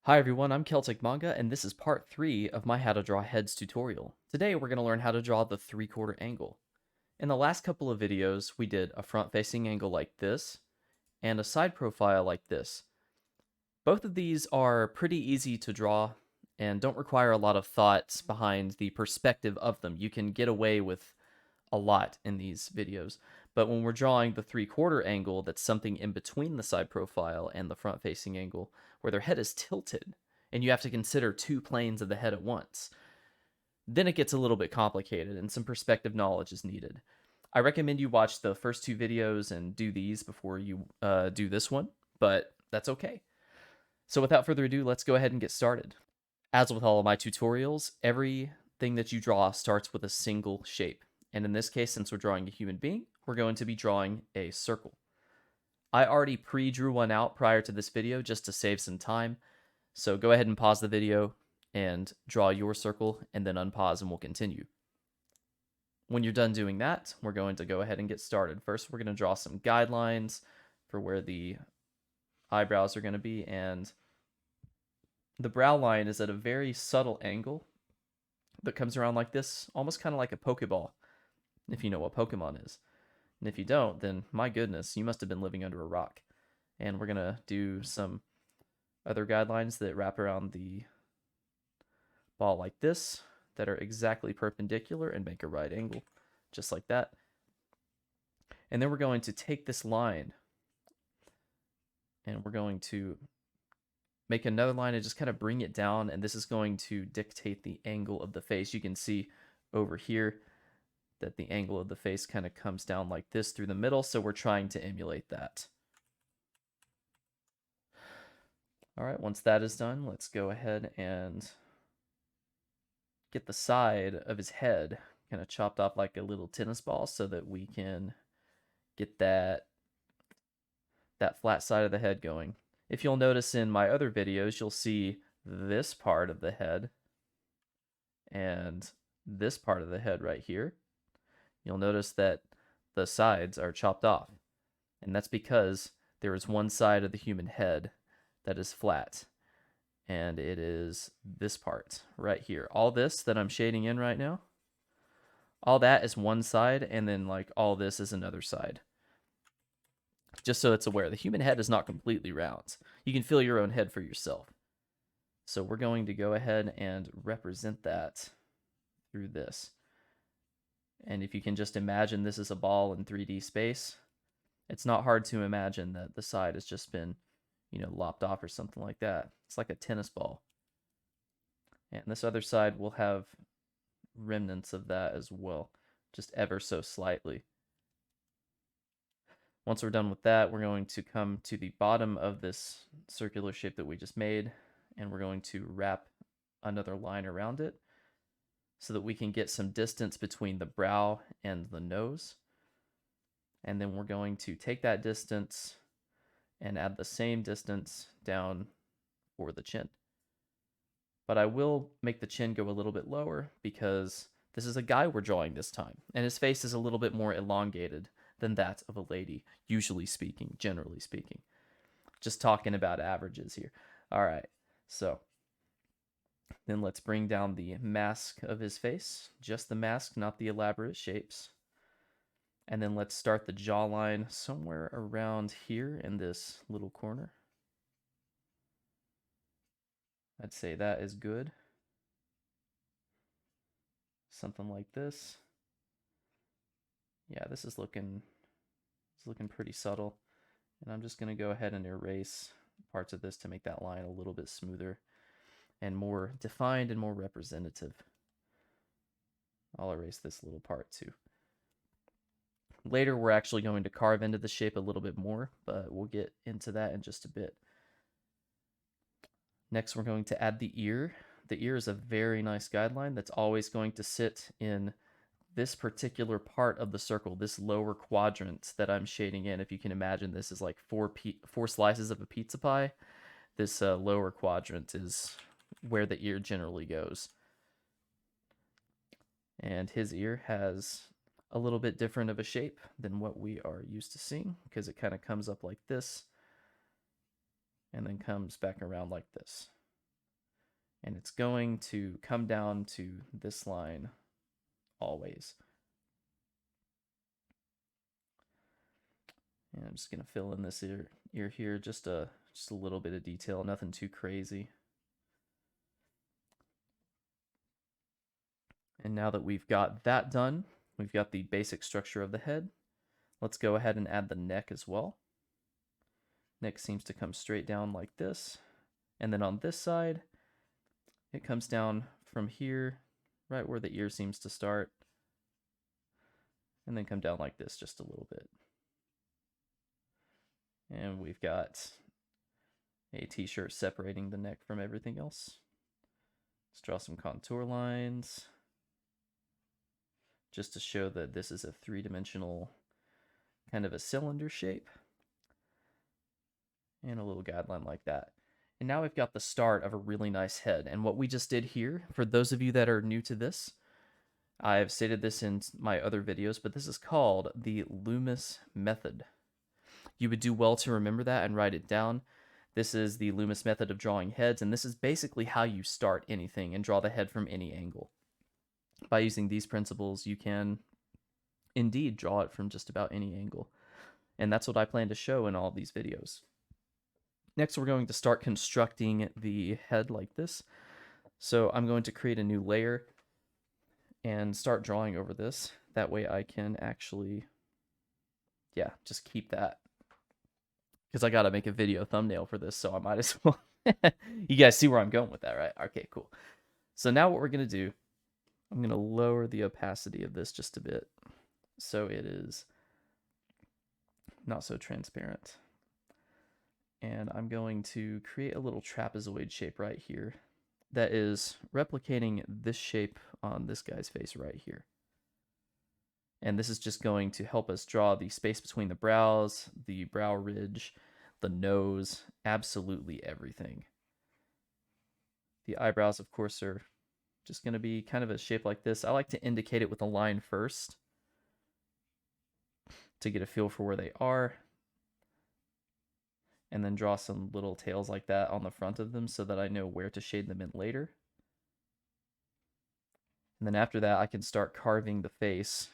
Hi everyone, I'm Celtic Manga, and this is part 3 of my How to Draw Heads tutorial. Today we're going to learn how to draw the 3/4 angle. In the last couple of videos, we did a front-facing angle like this, and a side profile like this. Both of these are pretty easy to draw, and don't require a lot of thoughts behind the perspective of them. You can get away with a lot in these videos. But when we're drawing the 3/4 angle, that's something in between the side profile and the front facing angle, where their head is tilted, and you have to consider two planes of the head at once, then it gets a little bit complicated and some perspective knowledge is needed. I recommend you watch the first two videos and do these before you do this one, but that's okay. So without further ado, let's go ahead and get started. As with all of my tutorials, everything that you draw starts with a single shape. And in this case, since we're drawing a human being, we're going to be drawing a circle. I already pre-drew one out prior to this video just to save some time. So go ahead and pause the video and draw your circle and then unpause and we'll continue. When you're done doing that, we're going to go ahead and get started. First, we're going to draw some guidelines for where the eyebrows are going to be, and the brow line is at a very subtle angle that comes around like this, almost kind of like a Pokeball, if you know what Pokemon is. And if you don't, then my goodness, you must have been living under a rock. And we're going to do some other guidelines that wrap around the ball like this, that are exactly perpendicular and make a right angle, just like that. And then we're going to take this line and we're going to make another line and just kind of bring it down, and this is going to dictate the angle of the face. You can see over here that the angle of the face kind of comes down like this through the middle, so we're trying to emulate that. All right, once that is done, let's go ahead and get the side of his head kind of chopped off like a little tennis ball so that we can get that flat side of the head going. If you'll notice in my other videos, you'll see this part of the head and this part of the head right here. You'll notice that the sides are chopped off, and that's because there is one side of the human head that is flat, and it is this part right here. All this that I'm shading in right now, all that is one side, and then like all this is another side. Just so it's aware, the human head is not completely round. You can feel your own head for yourself. So we're going to go ahead and represent that through this. And if you can just imagine this is a ball in 3D space, it's not hard to imagine that the side has just been, lopped off or something like that. It's like a tennis ball. And this other side will have remnants of that as well, just ever so slightly. Once we're done with that, we're going to come to the bottom of this circular shape that we just made, and we're going to wrap another line around it so that we can get some distance between the brow and the nose. And then we're going to take that distance and add the same distance down for the chin. But I will make the chin go a little bit lower because this is a guy we're drawing this time, and his face is a little bit more elongated than that of a lady, usually speaking, generally speaking. Just talking about averages here. All right, so then let's bring down the mask of his face, just the mask, not the elaborate shapes. And then let's start the jawline somewhere around here in this little corner. I'd say that is good. Something like this. Yeah, this is looking pretty subtle. And I'm just going to go ahead and erase parts of this to make that line a little bit smoother and more defined and more representative. I'll erase this little part too. Later, we're actually going to carve into the shape a little bit more, but we'll get into that in just a bit. Next, we're going to add the ear. The ear is a very nice guideline that's always going to sit in this particular part of the circle, this lower quadrant that I'm shading in. If you can imagine, this is like four slices of a pizza pie. This lower quadrant is where the ear generally goes. And his ear has a little bit different of a shape than what we are used to seeing, because it kind of comes up like this and then comes back around like this. And it's going to come down to this line always. And I'm just going to fill in this ear here, just a little bit of detail, nothing too crazy. And now that we've got that done, we've got the basic structure of the head. Let's go ahead and add the neck as well. Neck seems to come straight down like this. And then on this side, it comes down from here, right where the ear seems to start, and then come down like this just a little bit. And we've got a t-shirt separating the neck from everything else. Let's draw some contour lines just to show that this is a three-dimensional kind of a cylinder shape. And a little guideline like that. And now we've got the start of a really nice head. And what we just did here, for those of you that are new to this, I've stated this in my other videos, but this is called the Loomis Method. You would do well to remember that and write it down. This is the Loomis Method of drawing heads, and this is basically how you start anything and draw the head from any angle. By using these principles, you can indeed draw it from just about any angle. And that's what I plan to show in all of these videos. Next, we're going to start constructing the head like this. So I'm going to create a new layer and start drawing over this. That way I can actually, just keep that. Because I got to make a video thumbnail for this, so I might as well. You guys see where I'm going with that, right? Okay, cool. So now what we're going to do, I'm going to lower the opacity of this just a bit so it is not so transparent. And I'm going to create a little trapezoid shape right here that is replicating this shape on this guy's face right here. And this is just going to help us draw the space between the brows, the brow ridge, the nose, absolutely everything. The eyebrows, of course, are just going to be kind of a shape like this. I like to indicate it with a line first to get a feel for where they are. And then draw some little tails like that on the front of them so that I know where to shade them in later. And then after that, I can start carving the face.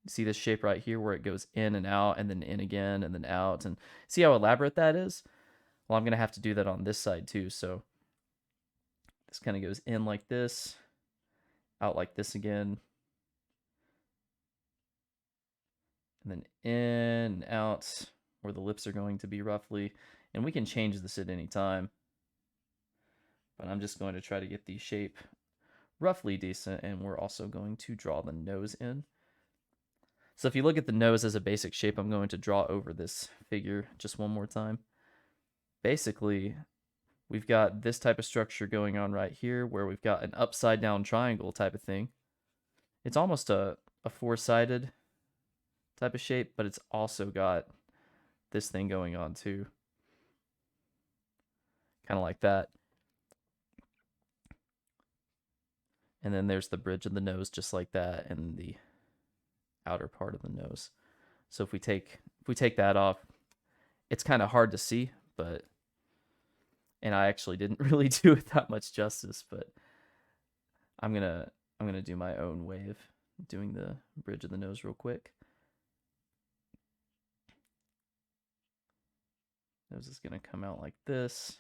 See this shape right here where it goes in and out and then in again and then out. And see how elaborate that is? Well, I'm going to have to do that on this side too. So this kind of goes in like this, out like this again, and then in and out where the lips are going to be roughly. And we can change this at any time. But I'm just going to try to get the shape roughly decent, and we're also going to draw the nose in. So if you look at the nose as a basic shape, I'm going to draw over this figure just one more time. Basically, we've got this type of structure going on right here where we've got an upside down triangle type of thing. It's almost a four-sided type of shape, but it's also got this thing going on too. Kind of like that. And then there's the bridge of the nose just like that, and the outer part of the nose. So if we take that off, it's kind of hard to see, and I actually didn't really do it that much justice, but I'm gonna do my own way of doing the bridge of the nose real quick. Nose is gonna come out like this.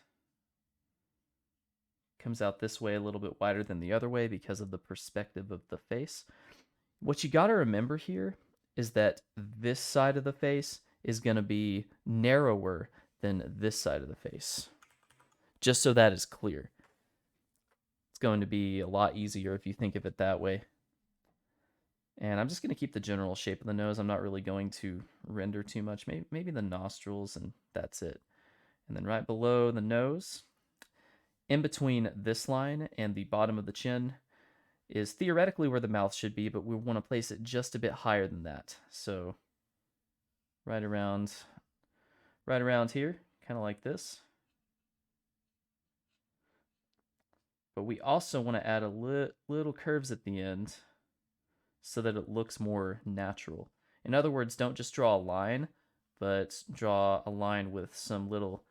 Comes out this way a little bit wider than the other way because of the perspective of the face. What you got to remember here is that this side of the face is going to be narrower than this side of the face. Just so that is clear. It's going to be a lot easier if you think of it that way. And I'm just going to keep the general shape of the nose. I'm not really going to render too much. Maybe the nostrils, and that's it. And then right below the nose, in between this line and the bottom of the chin, is theoretically where the mouth should be, but we want to place it just a bit higher than that. So right around here, kind of like this. But we also want to add a little curves at the end so that it looks more natural. In other words, don't just draw a line, but draw a line with some little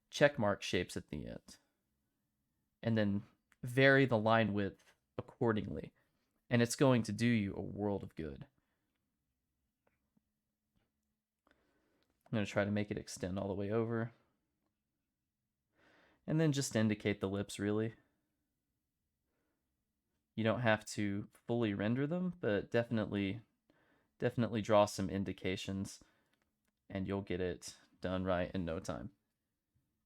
check mark shapes at the end. And then vary the line width accordingly, and it's going to do you a world of good. I'm going to try to make it extend all the way over. And then just indicate the lips, really. You don't have to fully render them, but definitely draw some indications, and you'll get it done right in no time.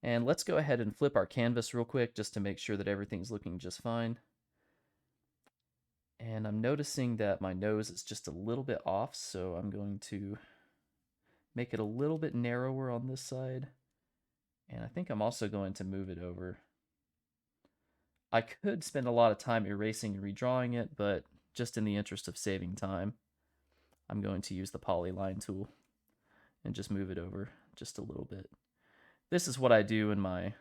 And let's go ahead and flip our canvas real quick just to make sure that everything's looking just fine. And I'm noticing that my nose is just a little bit off, so I'm going to make it a little bit narrower on this side. And I think I'm also going to move it over. I could spend a lot of time erasing and redrawing it, but just in the interest of saving time, I'm going to use the polyline tool and just move it over just a little bit. This is what I do in my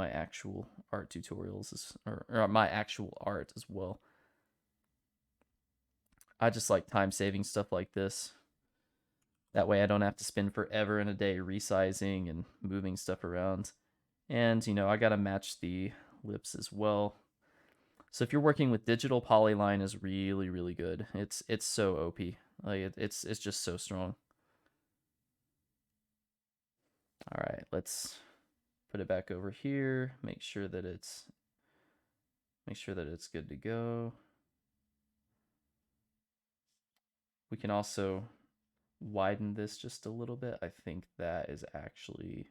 actual art tutorials, or my actual art as well. I just like time saving stuff like this. That way I don't have to spend forever in a day resizing and moving stuff around. And, you know, I got to match the lips as well. So if you're working with digital, polyline is really, really good. It's so OP. Like it's just so strong. All right, let's put it back over here. Make sure that it's good to go. We can also widen this just a little bit. I think that is actually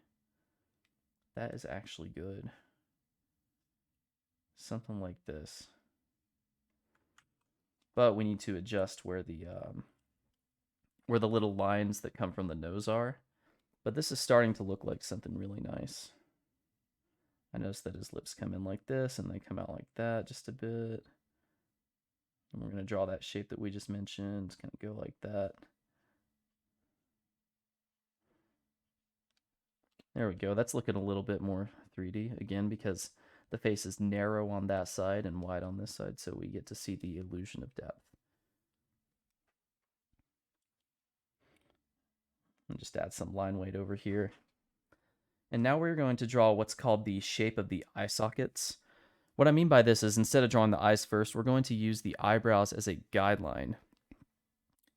good. Something like this. But we need to adjust where the little lines that come from the nose are. But this is starting to look like something really nice. I notice that his lips come in like this and they come out like that just a bit. And we're going to draw that shape that we just mentioned. It's going to go like that. There we go. That's looking a little bit more 3D again because the face is narrow on that side and wide on this side, so we get to see the illusion of depth. And just add some line weight over here. And now we're going to draw what's called the shape of the eye sockets. What I mean by this is instead of drawing the eyes first, we're going to use the eyebrows as a guideline.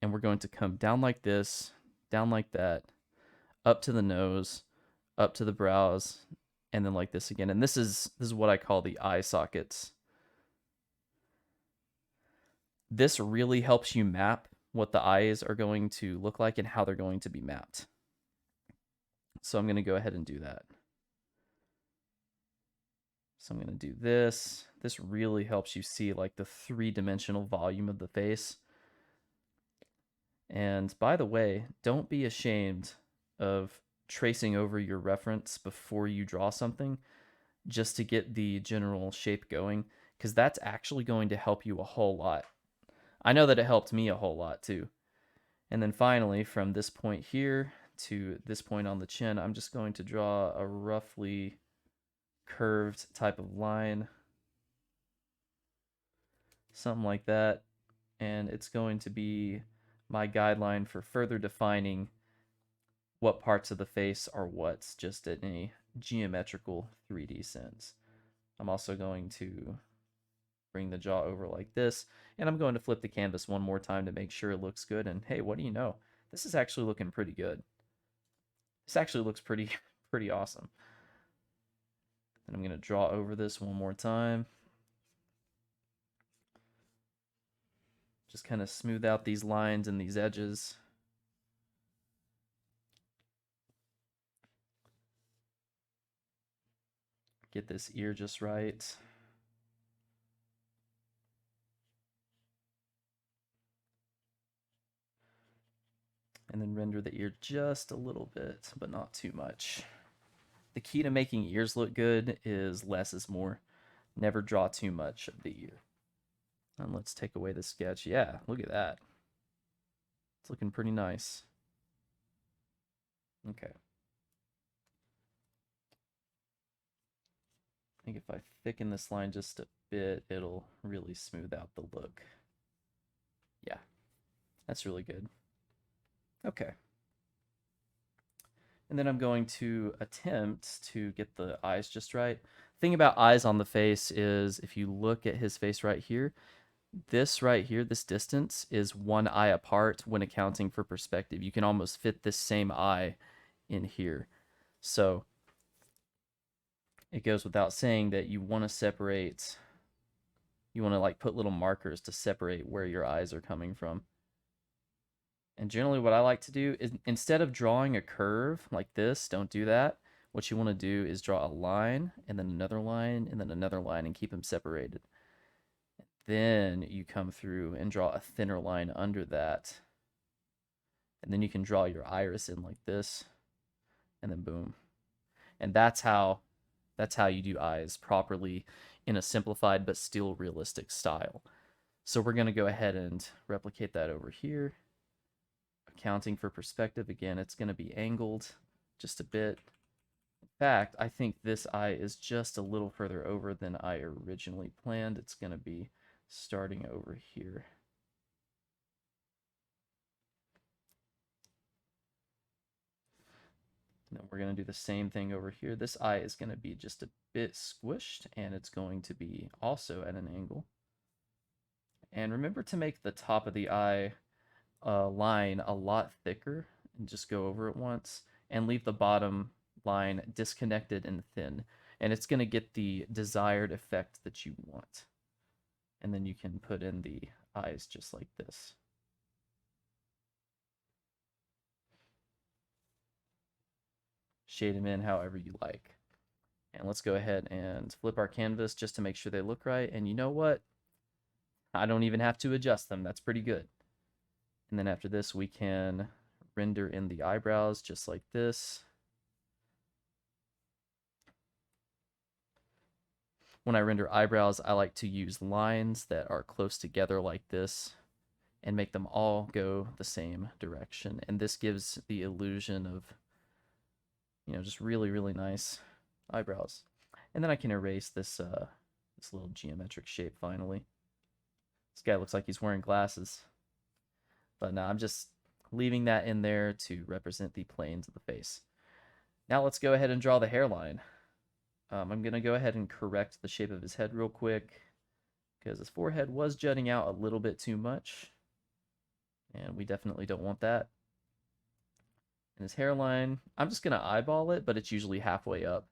And we're going to come down like this, down like that, up to the nose, up to the brows, and then like this again. And this is what I call the eye sockets. This really helps you map what the eyes are going to look like and how they're going to be mapped. So I'm going to go ahead and do that. So I'm going to do this. This really helps you see like the three-dimensional volume of the face. And by the way, don't be ashamed of tracing over your reference before you draw something just to get the general shape going, because that's actually going to help you a whole lot. I know that it helped me a whole lot too. And then finally, from this point here to this point on the chin, I'm just going to draw a roughly curved type of line. Something like that. And it's going to be my guideline for further defining what parts of the face are what's, just in a geometrical 3D sense. I'm also going to bring the jaw over like this, and I'm going to flip the canvas one more time to make sure it looks good. And hey, what do you know? This is actually looking pretty good. This actually looks pretty awesome. And I'm going to draw over this one more time. Just kind of smooth out these lines and these edges. Get this ear just right. And then render the ear just a little bit, but not too much. The key to making ears look good is less is more. Never draw too much of the ear. And let's take away the sketch. Yeah, look at that. It's looking pretty nice. Okay. I think if I thicken this line just a bit, it'll really smooth out the look. Yeah, that's really good. Okay. And then I'm going to attempt to get the eyes just right. Thing about eyes on the face is if you look at his face right here, this right here, this distance is one eye apart when accounting for perspective. You can almost fit this same eye in here. So it goes without saying that you want to separate, you want to like put little markers to separate where your eyes are coming from. And generally what I like to do is instead of drawing a curve like this, don't do that. What you want to do is draw a line and then another line and then another line and keep them separated. Then you come through and draw a thinner line under that. And then you can draw your iris in like this. And then boom. And that's how you do eyes properly in a simplified but still realistic style. So we're going to go ahead and replicate that over here. Accounting for perspective, again, it's going to be angled just a bit. In fact, I think this eye is just a little further over than I originally planned. It's going to be starting over here. And then we're going to do the same thing over here. This eye is going to be just a bit squished, and it's going to be also at an angle. And remember to make the top of the eye line a lot thicker, and just go over it once, and leave the bottom line disconnected and thin. And it's going to get the desired effect that you want. And then you can put in the eyes just like this. Shade them in however you like. And let's go ahead and flip our canvas just to make sure they look right. And you know what? I don't even have to adjust them. That's pretty good. And then after this, we can render in the eyebrows just like this. When I render eyebrows, I like to use lines that are close together like this and make them all go the same direction. And this gives the illusion of, you know, just really, really nice eyebrows. And then I can erase this this little geometric shape finally. This guy looks like he's wearing glasses. But no, I'm just leaving that in there to represent the planes of the face. Now let's go ahead and draw the hairline. I'm going to go ahead and correct the shape of his head real quick because his forehead was jutting out a little bit too much. And we definitely don't want that. And his hairline, I'm just going to eyeball it, but it's usually halfway up.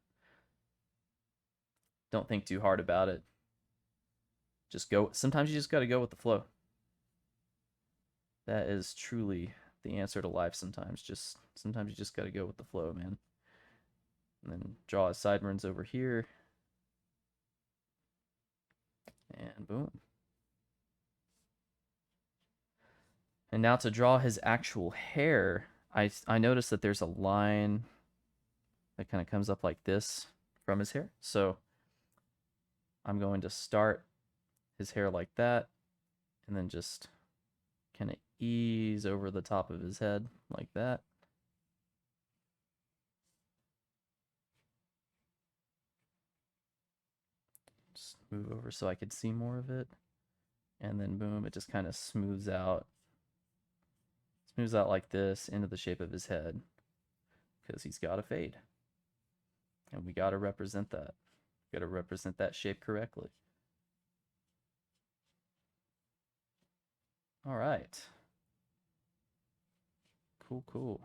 Don't think too hard about it. Just go. Sometimes you just got to go with the flow. That is truly the answer to life sometimes. Sometimes you just got to go with the flow, man. And then draw his sideburns over here. And boom. And now to draw his actual hair, I noticed that there's a line that kind of comes up like this from his hair. So I'm going to start his hair like that and then just kind of ease over the top of his head like that. Just move over so I could see more of it. And then boom, it just kind of smooths out. Smooths out like this into the shape of his head because he's got a fade. And we got to represent that. Got to represent that shape correctly. All right. Cool.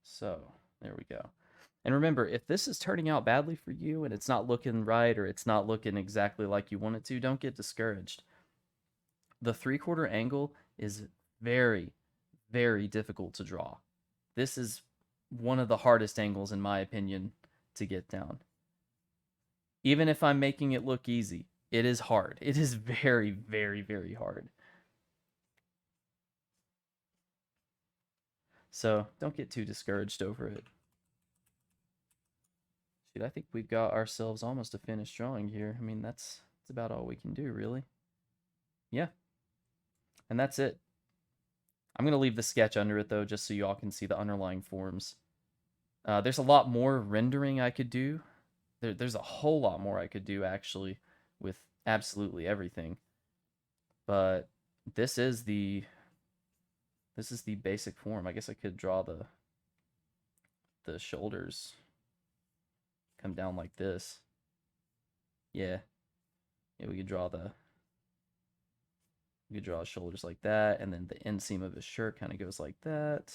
So, there we go. And remember, if this is turning out badly for you and it's not looking right or it's not looking exactly like you want it to, don't get discouraged. The 3/4 angle is very, very difficult to draw. This is one of the hardest angles, in my opinion, to get down. Even if I'm making it look easy, it is hard. It is very, very, very hard. So don't get too discouraged over it. Shoot, I think we've got ourselves almost a finished drawing here. I mean, that's about all we can do, really. Yeah. And that's it. I'm going to leave the sketch under it, though, just so you all can see the underlying forms. There's a lot more rendering I could do. There's a whole lot more I could do, actually, with absolutely everything. But this is the basic form. I guess I could draw the shoulders come down like this. Yeah. Yeah, we could draw his shoulders like that, and then the inseam of his shirt kind of goes like that.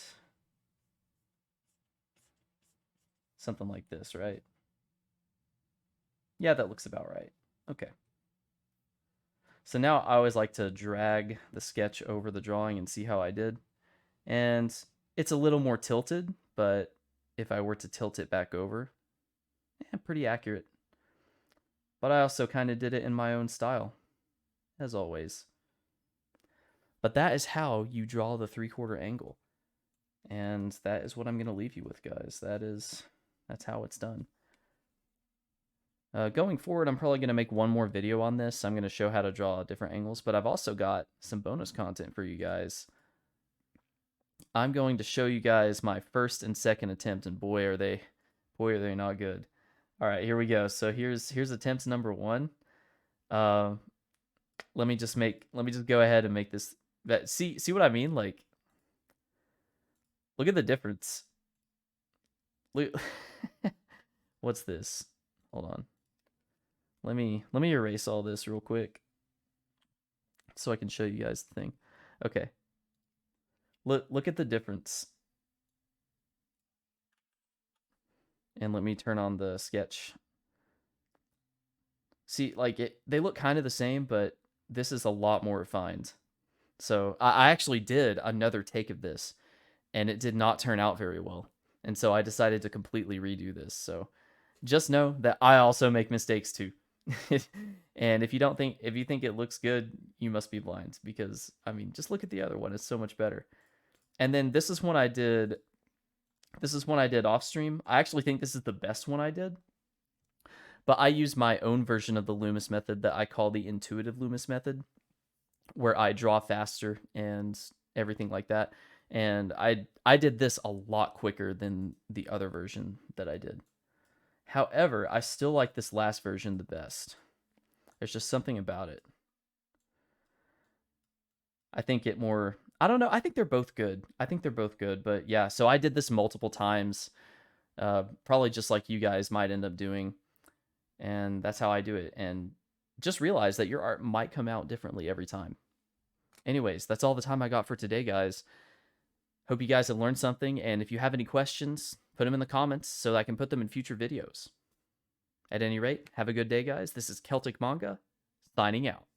Something like this, right? Yeah, that looks about right. Okay. So now I always like to drag the sketch over the drawing and see how I did. And it's a little more tilted, but if I were to tilt it back over, yeah, pretty accurate. But I also kind of did it in my own style, as always. But that is how you draw the 3/4 angle. And that is what I'm going to leave you with, guys. That's how it's done. Going forward, I'm probably going to make one more video on this. I'm going to show how to draw different angles, but I've also got some bonus content for you guys. I'm going to show you guys my first and second attempt, and boy are they not good. All right, here we go. So here's attempt number 1. Let me just go ahead and make this. See what I mean? Like, look at the difference. Look, what's this? Hold on. Let me erase all this real quick so I can show you guys the thing. Okay. Look at the difference. And let me turn on the sketch. See, like they look kind of the same, but this is a lot more refined. So I actually did another take of this, and it did not turn out very well. And so I decided to completely redo this. So just know that I also make mistakes too. And if you think it looks good, you must be blind, because I mean, just look at the other one. It's so much better. And then this is one I did off stream. I actually think this is the best one I did. But I use my own version of the Loomis method that I call the intuitive Loomis method, where I draw faster and everything like that. And I did this a lot quicker than the other version that I did. However, I still like this last version the best. There's just something about it. I don't know. I think they're both good. But yeah, so I did this multiple times, probably just like you guys might end up doing. And that's how I do it. And just realize that your art might come out differently every time. Anyways, that's all the time I got for today, guys. Hope you guys have learned something. And if you have any questions, put them in the comments so that I can put them in future videos. At any rate, have a good day, guys. This is Celtic Manga, signing out.